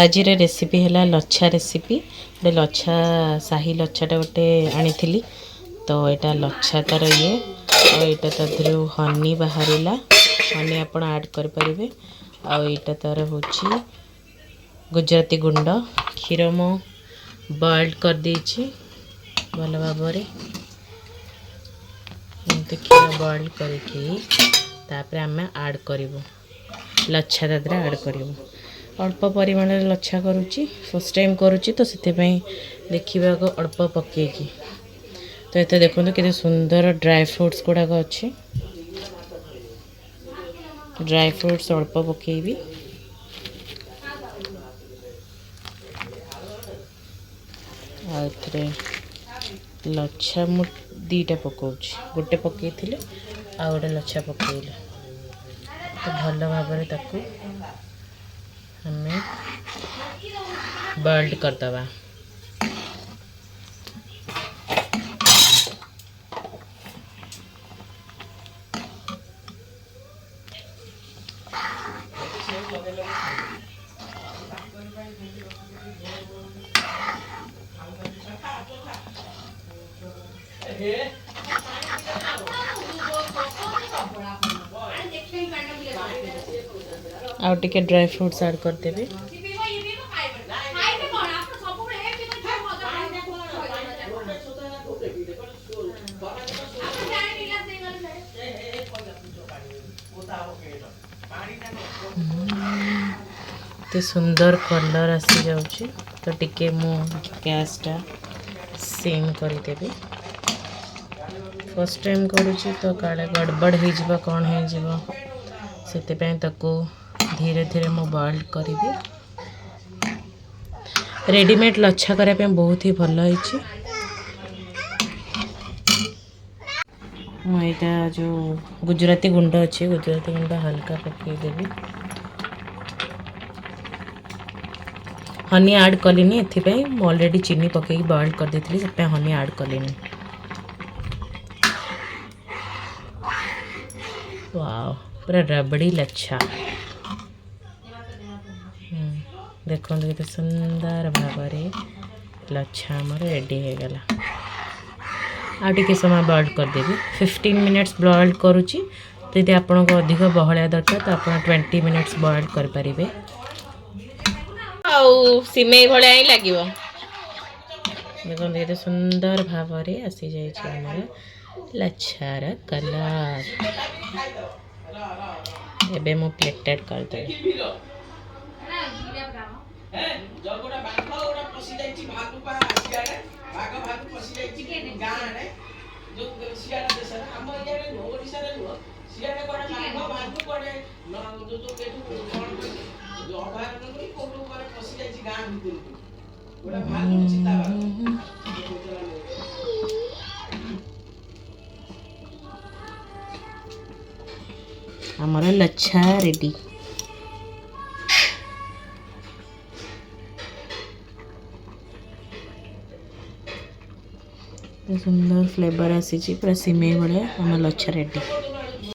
आज रेसिपी है लच्छा रेसिपी गोटे लच्छा शाही लच्छाटा गोटे आनी तो यहाँ लच्छा तार ये और तर हनी बाहर हनी आप ऐड करें आईटा तार हूँ गुजराती गुंड क्षीर मु बॉइल्ड कर देछि भल भाव क्षीर बॉइल्ड करके आम ऐड करूँ लच्छा तादरे ऐड करूँ अल्प परिमाण लच्छा करुच्ची फर्स्ट टाइम करुच्ची तो से देखा को अल्प पकईकी तो ये देखो के सुंदर ड्राई फ्रूट्स गुड़ाक अच्छे ड्राई फ्रूट्स अल्प पकेबी आउे लच्छा मु दीटा पकाउछि गोटे पकई थी आ गोटे लच्छा पकईले तो भल भाव ताकू हमें बॉइल्ड करदबा आउ टिके ड्राई फ्रूट्स ऐड करदेबी तो सुंदर कलर आसी जाउची तो टिके मु गैस टा सिम करदेबी फर्स्ट टाइम करुची तो काले गड़बड़ हो जिबा कौन हो जिबा सेते पे ताको धीरे धीरे मु बॉइल्ड करी रेडीमेड लच्छा करिया पे बहुत ही भल होइची मुझा जो गुजराती गुंड अच्छे गुजराती गुंड हल्का पकई देवी हनी ऐड कलिनी एथिपाई ऑलरेडी चीनी पकई बॉइल्ड कर देती से हनी ऐड कलिनी वाओ पूरा रबड़ी लच्छा देखो केते सुंदर भाव लच्छा आमर रेडी हो गला आटे समय बॉइल्ड करदेवी 15 मिनट्स बॉइल्ड करुच्ची तो यदि आपको अधिक बहलिया दरकार तो आप 20 मिनट्स बॉइल्ड करें सिमेई भाया ही लगे देखते सुंदर भाव आसी जाए लच्छार कलर एबे मु प्लेटेड करदेवी हमारा लच्छा रेडी सुंदर फ्लेवर आसी पूरा सिमेई भाया आम लच्छा रेडी।